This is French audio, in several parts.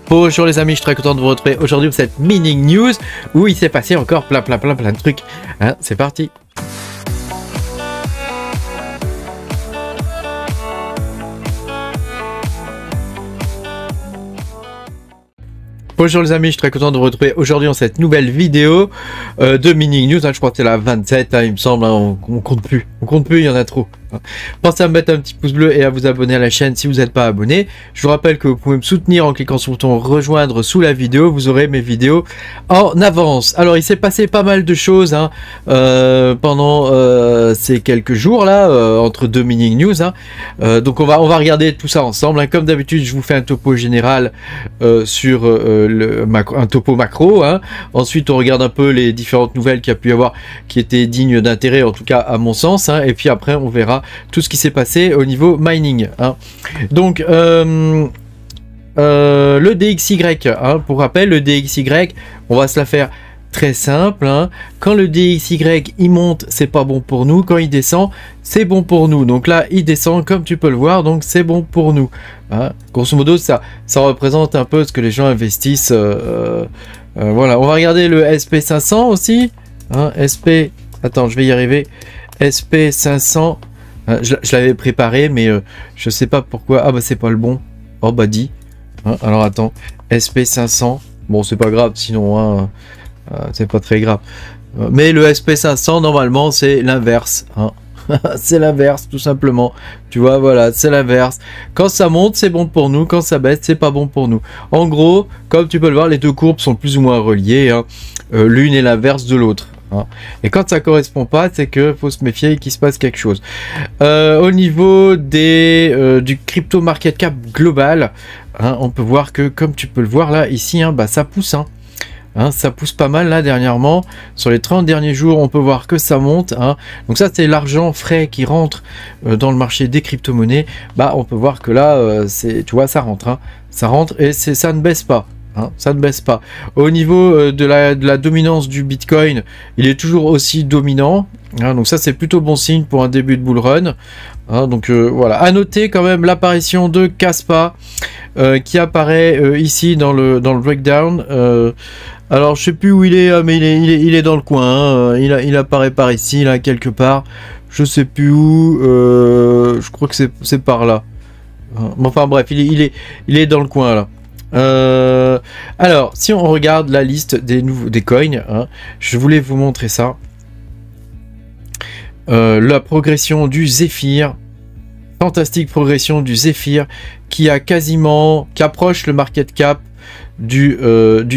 Bonjour les amis, je suis très content de vous retrouver aujourd'hui pour cette Mining News où il s'est passé encore plein de trucs. Hein, c'est parti. Bonjour les amis, je suis très content de vous retrouver aujourd'hui dans cette nouvelle vidéo de Mining News. Hein, je crois que c'est la 27, hein, il me semble, hein, on compte plus, il y en a trop. Pensez à me mettre un petit pouce bleu et à vous abonner à la chaîne si vous n'êtes pas abonné. Je vous rappelle que vous pouvez me soutenir en cliquant sur le bouton rejoindre sous la vidéo. Vous aurez mes vidéos en avance. Alors il s'est passé pas mal de choses hein, pendant ces quelques jours là entre deux Mining News. Hein. Donc on va regarder tout ça ensemble. Hein. Comme d'habitude, je vous fais un topo général sur un topo macro. Hein. Ensuite, on regarde un peu les différentes nouvelles qu'il y a pu y avoir qui étaient dignes d'intérêt, en tout cas à mon sens. Hein. Et puis après, on verra tout ce qui s'est passé au niveau mining. Hein. Donc, le DXY, hein, pour rappel, le DXY, on va se la faire très simple. Hein. Quand le DXY il monte, c'est pas bon pour nous. Quand il descend, c'est bon pour nous. Donc là, il descend comme tu peux le voir, donc c'est bon pour nous. Hein. Grosso modo, ça représente un peu ce que les gens investissent. Voilà, on va regarder le SP500 aussi. Hein. Attends, je vais y arriver. SP500. Je l'avais préparé, mais je sais pas pourquoi. Ah bah c'est pas le bon. Oh bah dit. Hein, alors attends. SP500. Bon, c'est pas grave, sinon hein, c'est pas très grave. Mais le SP500 normalement c'est l'inverse. Hein. C'est l'inverse tout simplement. Tu vois, voilà, c'est l'inverse. Quand ça monte, c'est bon pour nous. Quand ça baisse, c'est pas bon pour nous. En gros, comme tu peux le voir, les deux courbes sont plus ou moins reliées. Hein. L'une est l'inverse de l'autre. Hein. Et quand ça correspond pas, c'est que faut se méfier qu'il se passe quelque chose. Au niveau du crypto market cap global, hein, on peut voir que, comme tu peux le voir là, ici, hein, bah, ça pousse. Hein. Hein, ça pousse pas mal là dernièrement. Sur les 30 derniers jours, on peut voir que ça monte. Hein. Donc ça, c'est l'argent frais qui rentre dans le marché des crypto-monnaies. Bah, on peut voir que là, tu vois, ça rentre. Hein. Ça rentre et ça ne baisse pas. Hein, ça ne baisse pas. Au niveau de la dominance du Bitcoin, il est toujours aussi dominant. Hein, donc ça, c'est plutôt bon signe pour un début de bull run. Hein, donc voilà. À noter quand même l'apparition de Kaspa qui apparaît ici dans le breakdown. Alors je sais plus où il est, mais il est dans le coin. Hein, il apparaît par ici, là quelque part. Je sais plus où. Je crois que c'est par là. Enfin bref, il est dans le coin là. Alors, si on regarde la liste des coins, hein, je voulais vous montrer ça. La progression du Zephyr, fantastique progression du Zephyr qui approche le market cap du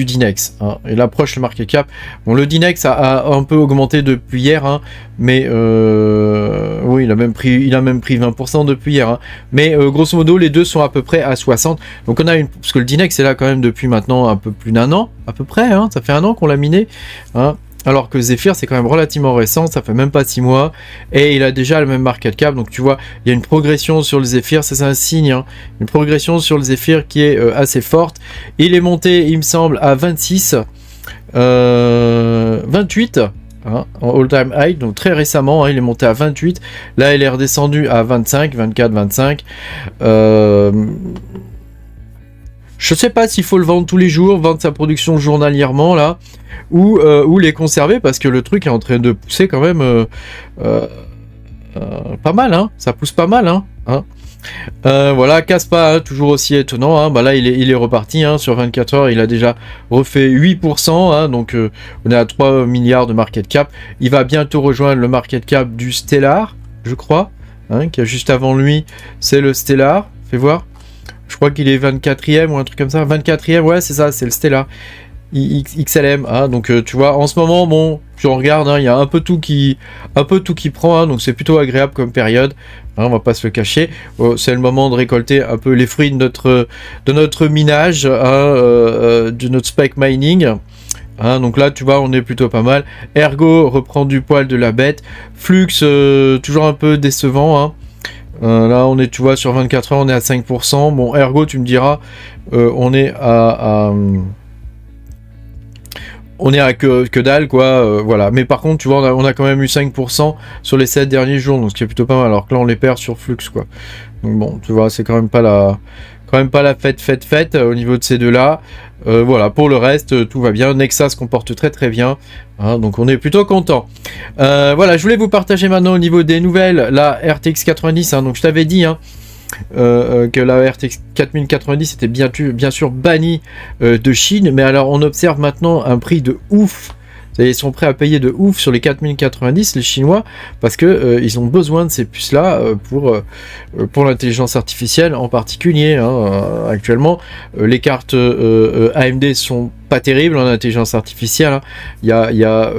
Dinex. Hein. Il approche le market cap. Bon, le Dinex a un peu augmenté depuis hier, hein, mais oui, il a même pris 20% depuis hier. Hein. Mais grosso modo, les deux sont à peu près à 60. Donc on a parce que le Dinex est là quand même depuis maintenant un peu plus d'un an, à peu près. Hein. Ça fait un an qu'on l'a miné. Hein. Alors que Zephyr, c'est quand même relativement récent, ça fait même pas 6 mois, et il a déjà le même market cap, donc tu vois, il y a une progression sur le Zephyr, c'est un signe, hein, une progression sur le Zephyr qui est assez forte. Il est monté, il me semble, à 26, 28, hein, en all-time high, donc très récemment, hein, il est monté à 28, là il est redescendu à 25, 24, 25, je sais pas s'il faut le vendre tous les jours, vendre sa production journalièrement là, ou les conserver parce que le truc est en train de pousser quand même pas mal, hein, ça pousse pas mal, hein. Voilà, Kaspa, hein, toujours aussi étonnant, hein. Bah là il est reparti, hein, sur 24 heures, il a déjà refait 8%, hein, donc on est à 3 milliards de market cap, il va bientôt rejoindre le market cap du Stellar, je crois, hein, qui a juste avant lui, c'est le Stellar, fais voir. Je crois qu'il est 24e ou un truc comme ça. 24e, ouais, c'est ça, c'est le Stellar. XLM. Hein, donc, tu vois, en ce moment, bon, si on regarde, hein, il y a un peu tout qui prend. Hein, donc, c'est plutôt agréable comme période. Hein, on va pas se le cacher. C'est le moment de récolter un peu les fruits de notre minage, hein, de notre spec mining. Hein, donc là, tu vois, on est plutôt pas mal. Ergo reprend du poil de la bête. Flux, toujours un peu décevant, hein. Là on est, tu vois, sur 24 heures on est à 5%. Bon, ergo tu me diras, on est à que dalle quoi, voilà. Mais par contre tu vois on a quand même eu 5% sur les 7 derniers jours, donc ce qui est plutôt pas mal, alors que là on les perd sur Flux quoi. Donc bon, tu vois, c'est quand même pas quand même pas la fête au niveau de ces deux-là. Voilà, pour le reste, tout va bien. Nexa se comporte très bien. Hein, donc on est plutôt content. Voilà, je voulais vous partager maintenant au niveau des nouvelles la RTX 90. Hein, donc je t'avais dit que la RTX 4090 était bien sûr bannie de Chine. Mais alors on observe maintenant un prix de ouf. Ils sont prêts à payer de ouf sur les 4090 les Chinois parce que ils ont besoin de ces puces là pour l'intelligence artificielle en particulier. Hein. Actuellement les cartes AMD sont pas terribles en intelligence artificielle. Hein. Il y a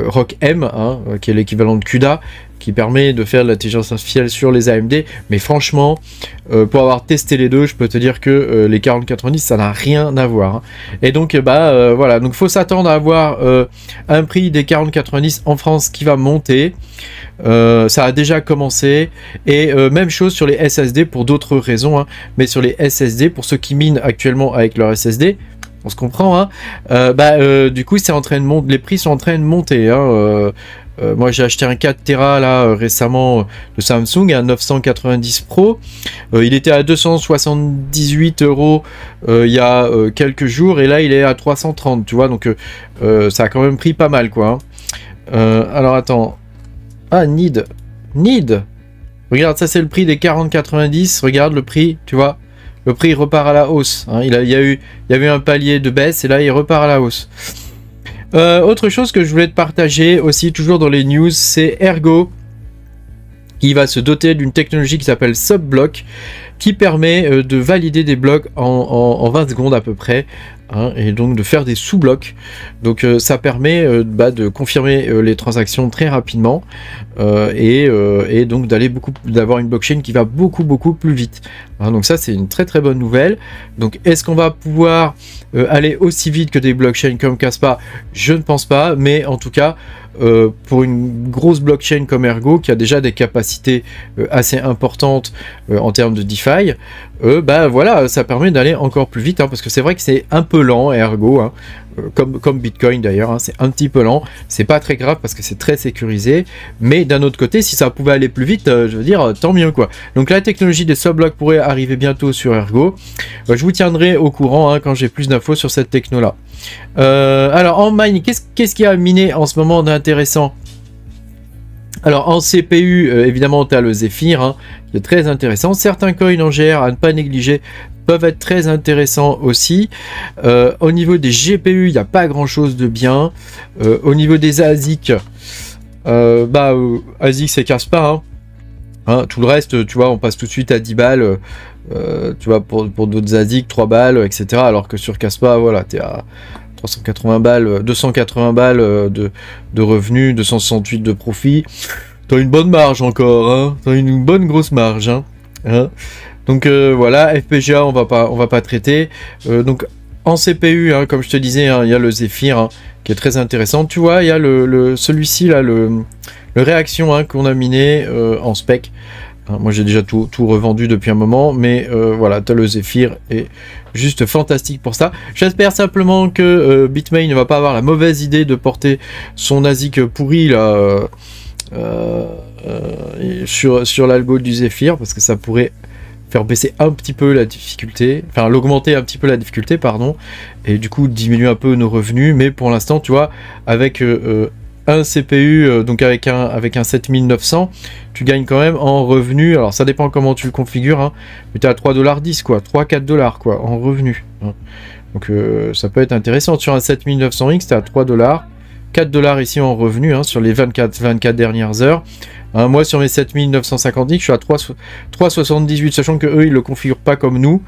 Rock M hein, qui est l'équivalent de CUDA qui permet de faire de l'intelligence artificielle sur les AMD, mais franchement, pour avoir testé les deux, je peux te dire que les 4090, ça n'a rien à voir. Hein. Et donc, voilà, donc faut s'attendre à avoir un prix des 4090 en France qui va monter. Ça a déjà commencé, et même chose sur les SSD pour d'autres raisons, hein, mais sur les SSD, pour ceux qui minent actuellement avec leur SSD, on se comprend, hein, du coup, c'est en train de monter, les prix sont en train de monter, hein, moi j'ai acheté un 4 Tera là récemment de Samsung, un 990 Pro. Il était à 278 € il y a quelques jours et là il est à 330, tu vois, donc ça a quand même pris pas mal quoi. Alors attends. Ah, Need. Regarde, ça c'est le prix des 4090. Regarde le prix, tu vois. Le prix repart à la hausse. Hein. Il y avait un palier de baisse et là il repart à la hausse. Autre chose que je voulais te partager aussi, toujours dans les news, c'est Ergo qui va se doter d'une technologie qui s'appelle Subblock qui permet de valider des blocs en 20 secondes à peu près, hein, et donc de faire des sous-blocs. Donc ça permet de confirmer les transactions très rapidement et donc d'avoir une blockchain qui va beaucoup plus vite. Hein, donc ça c'est une très bonne nouvelle. Donc est-ce qu'on va pouvoir aller aussi vite que des blockchains comme Kaspa? Je ne pense pas, mais en tout cas pour une grosse blockchain comme Ergo qui a déjà des capacités assez importantes en termes de DeFi, voilà, ça permet d'aller encore plus vite, hein, parce que c'est vrai que c'est un peu lent Ergo, hein, comme Bitcoin d'ailleurs, hein, c'est un petit peu lent, c'est pas très grave parce que c'est très sécurisé, mais d'un autre côté si ça pouvait aller plus vite, je veux dire tant mieux quoi. Donc la technologie des subblocks pourrait arriver bientôt sur Ergo, je vous tiendrai au courant hein, quand j'ai plus d'infos sur cette techno là. Alors en mine, qu'est-ce qu'il y a à miner en ce moment d'intéressant? Alors en CPU, évidemment, tu as le Zephyr, hein, qui est très intéressant. Certains coins en GR à ne pas négliger peuvent être très intéressants aussi. Au niveau des GPU, il n'y a pas grand-chose de bien. Au niveau des ASIC, ASIC c'est Kaspa. Hein. Hein, tout le reste, tu vois, on passe tout de suite à 10 balles. Tu vois, pour d'autres ASIC, 3 balles, etc. Alors que sur Kaspa, voilà, tu es à 380 balles, 280 balles de revenus, 268 de profit. T'as une bonne marge encore, hein. T'as une bonne grosse marge, hein. Donc voilà, FPGA on va pas traiter. Donc en CPU, hein, comme je te disais, hein, il y a le Zephyr hein, qui est très intéressant. Tu vois, il y a celui-ci là, le réaction hein, qu'on a miné en spec. Moi j'ai déjà tout revendu depuis un moment, mais voilà, tu as le Zephyr et juste fantastique pour ça. J'espère simplement que Bitmain ne va pas avoir la mauvaise idée de porter son ASIC pourri là sur l'algo du Zephyr, parce que ça pourrait faire baisser un petit peu la difficulté, enfin l'augmenter un petit peu la difficulté, pardon, et du coup diminuer un peu nos revenus. Mais pour l'instant, tu vois, avec un CPU, donc avec un 7900, tu gagnes quand même en revenus. Alors ça dépend comment tu le configures, hein, mais tu es à 3,10 $, quoi, 3-4 $ quoi, en revenus. Hein. Donc ça peut être intéressant. Sur un 7900X, tu es à 3 $, 4 $ ici en revenus, hein, sur les 24 dernières heures. Hein, moi sur mes 7950X, je suis à 3,78, sachant que eux ils le configurent pas comme nous,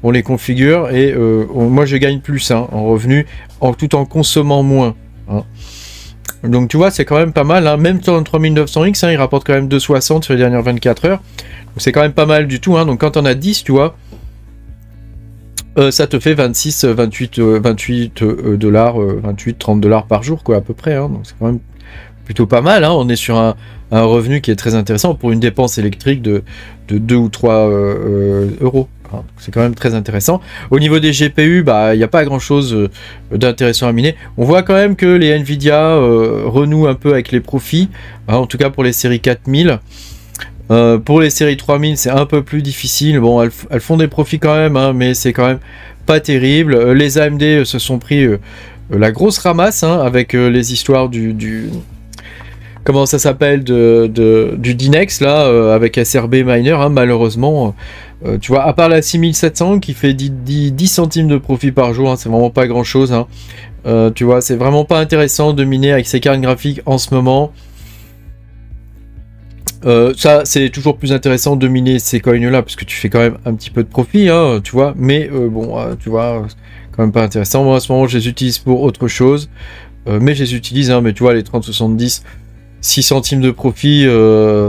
on les configure et moi je gagne plus hein, en revenus, tout en consommant moins. Hein. Donc tu vois, c'est quand même pas mal, hein. Même sur un 3900X, hein, il rapporte quand même 2,60 sur les dernières 24 heures. Donc c'est quand même pas mal du tout, hein. Donc quand on a 10, tu vois, ça te fait 28 $, 30 $ par jour, quoi, à peu près, hein. Donc c'est quand même plutôt pas mal, hein. On est sur un revenu qui est très intéressant pour une dépense électrique de 2 ou 3 euros. C'est quand même très intéressant. Au niveau des GPU, il n'y a pas grand chose d'intéressant à miner. On voit quand même que les Nvidia renouent un peu avec les profits, hein, en tout cas pour les séries 4000. Pour les séries 3000, c'est un peu plus difficile. Bon, elles font des profits quand même, hein, mais c'est quand même pas terrible. Les AMD se sont pris la grosse ramasse, hein, avec les histoires comment ça s'appelle, du Dynex, là, avec SRB Miner, hein, malheureusement. Tu vois, à part la 6700 qui fait 10 centimes de profit par jour, hein, c'est vraiment pas grand chose, hein. Tu vois, c'est vraiment pas intéressant de miner avec ces cartes graphiques en ce moment. Ça, c'est toujours plus intéressant de miner ces coins là parce que tu fais quand même un petit peu de profit, hein, tu vois, mais bon, tu vois, quand même pas intéressant. Moi, en ce moment, je les utilise pour autre chose, mais je les utilise, hein, mais tu vois, les 30-70, 6 centimes de profit,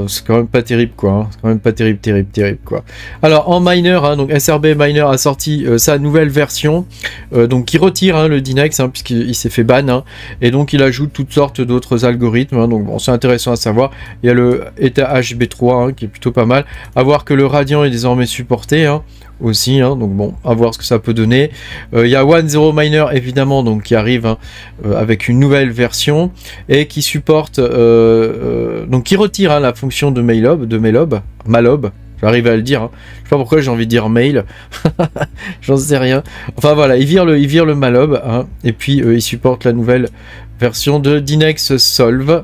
c'est quand même pas terrible, quoi, hein. C'est quand même pas terrible, quoi. Alors, en miner, hein, donc SRB Miner a sorti sa nouvelle version, donc qui retire, hein, le Dynex, hein, puisqu'il s'est fait ban, hein, et donc il ajoute toutes sortes d'autres algorithmes, hein, donc bon, c'est intéressant à savoir. Il y a le ETA HB3, hein, qui est plutôt pas mal. À voir que le Radiant est désormais supporté, hein, aussi, hein, donc bon, à voir ce que ça peut donner. Il y a One Zero Miner évidemment, donc qui arrive, hein, avec une nouvelle version et qui supporte, donc qui retire, hein, la fonction de Malob, j'arrive à le dire, hein. Je sais pas pourquoi j'ai envie de dire mail, j'en sais rien. Enfin voilà, il vire le Malob, hein, et puis il supporte la nouvelle version de Dynex Solve.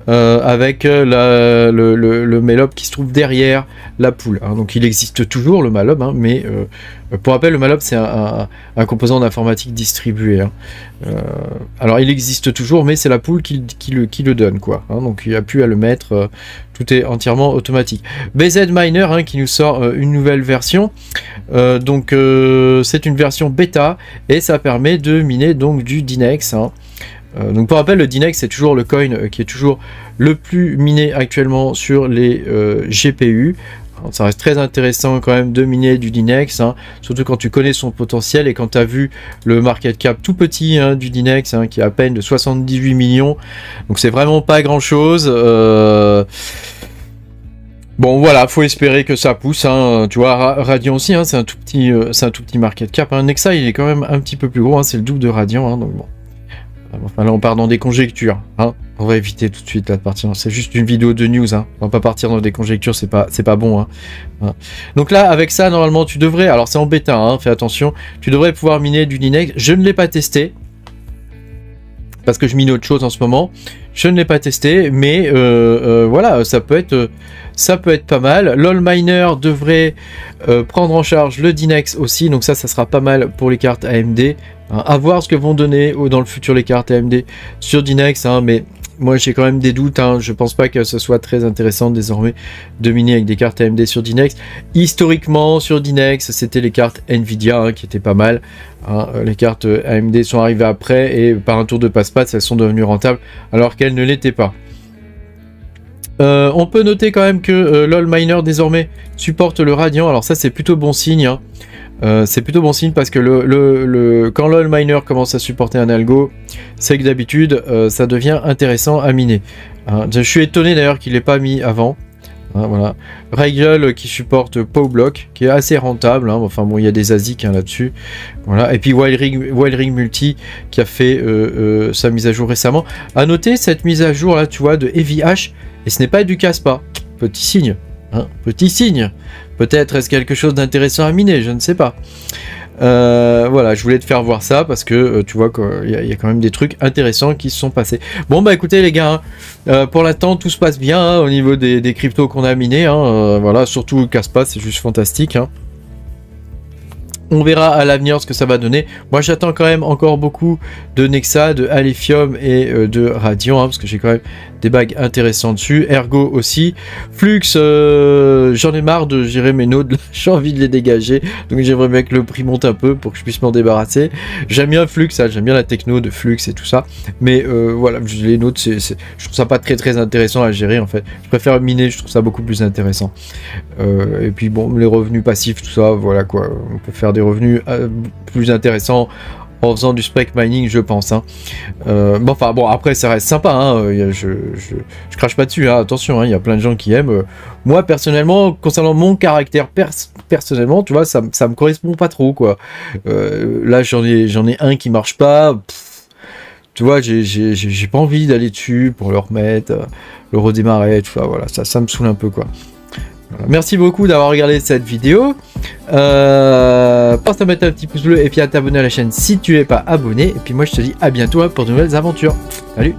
Avec le Malob qui se trouve derrière la poule, hein. Donc il existe toujours le Malob, hein, mais pour rappel, le Malob c'est un composant d'informatique distribué, hein. Alors il existe toujours, mais c'est la poule qui le donne, quoi, hein. Donc il n'y a plus à le mettre, tout est entièrement automatique. BZ Miner, hein, qui nous sort une nouvelle version, donc c'est une version bêta et ça permet de miner donc du Dynex, hein. Donc pour rappel, le Dynex c'est toujours le coin qui est toujours le plus miné actuellement sur les GPU. Alors, ça reste très intéressant quand même de miner du Dynex, hein, surtout quand tu connais son potentiel et quand tu as vu le market cap tout petit, hein, du Dynex, hein, qui est à peine de 78 millions. Donc c'est vraiment pas grand chose. Bon voilà, faut espérer que ça pousse, hein. Tu vois, Radiant aussi, hein, c'est un tout petit market cap, hein. Nexa il est quand même un petit peu plus gros, hein, c'est le double de Radiant, hein, donc bon. Enfin là on part dans des conjectures, hein. On va éviter tout de suite là de partir. C'est juste une vidéo de news, hein. On va pas partir dans des conjectures, c'est pas bon, hein. Donc là avec ça normalement tu devrais, alors c'est en bêta, hein, fais attention, tu devrais pouvoir miner du Dynex. Je ne l'ai pas testé parce que je mine autre chose en ce moment. Je ne l'ai pas testé, mais voilà, ça peut être pas mal. LOL Miner devrait prendre en charge le Dynex aussi, donc ça sera pas mal pour les cartes AMD. Hein, à voir ce que vont donner dans le futur les cartes AMD sur Dynex, hein, mais moi j'ai quand même des doutes, hein. Je pense pas que ce soit très intéressant désormais de miner avec des cartes AMD sur Dynex. Historiquement sur Dynex c'était les cartes Nvidia, hein, qui étaient pas mal, hein. Les cartes AMD sont arrivées après et par un tour de passe-passe elles sont devenues rentables alors qu'elles ne l'étaient pas. On peut noter quand même que LOL Miner désormais supporte le Radiant, alors ça c'est plutôt bon signe, hein. C'est plutôt bon signe parce que quand LOL Miner commence à supporter un algo, c'est que d'habitude ça devient intéressant à miner, hein. Je suis étonné d'ailleurs qu'il l'ait pas mis avant, hein, voilà. Regal qui supporte PowBlock qui est assez rentable, hein. Enfin bon, il y a des ASIC, hein, là-dessus, voilà. Et puis Wildring Multi qui a fait sa mise à jour récemment. À noter cette mise à jour là, tu vois, de EVH, et ce n'est pas du Caspa, petit signe, hein, petit signe. Peut-être est-ce quelque chose d'intéressant à miner, je ne sais pas. Voilà, je voulais te faire voir ça parce que tu vois qu'il y a quand même des trucs intéressants qui se sont passés. Bon bah écoutez les gars, hein, pour l'instant tout se passe bien, hein, au niveau des cryptos qu'on a minés, hein, voilà, surtout Caspa, c'est juste fantastique, hein. On verra à l'avenir ce que ça va donner. Moi j'attends quand même encore beaucoup de Nexa, de Alephium et de Radiant, hein, parce que j'ai quand même des bagues intéressants dessus. Ergo aussi. Flux, j'en ai marre de gérer mes nodes, j'ai envie de les dégager. Donc j'aimerais bien que le prix monte un peu pour que je puisse m'en débarrasser. J'aime bien Flux, hein, j'aime bien la techno de Flux et tout ça. Mais voilà, les nodes, je trouve ça pas très intéressant à gérer en fait. Je préfère miner, je trouve ça beaucoup plus intéressant. Et puis bon, les revenus passifs, tout ça, voilà quoi. On peut faire des revenus plus intéressants en faisant du spec mining, je pense, hein. Bon, enfin bon, après ça reste sympa, hein. Je crache pas dessus, hein. Attention, hein, il y a plein de gens qui aiment. Moi personnellement, concernant mon caractère personnellement, tu vois, ça me correspond pas trop, quoi. Là j'en ai un qui marche pas. tu vois, j'ai pas envie d'aller dessus pour le remettre, le redémarrer, tout ça, voilà, ça me saoule un peu, quoi. Voilà. Merci beaucoup d'avoir regardé cette vidéo. Pense à mettre un petit pouce bleu et puis à t'abonner à la chaîne si tu n'es pas abonné. Et puis moi, je te dis à bientôt pour de nouvelles aventures. Salut!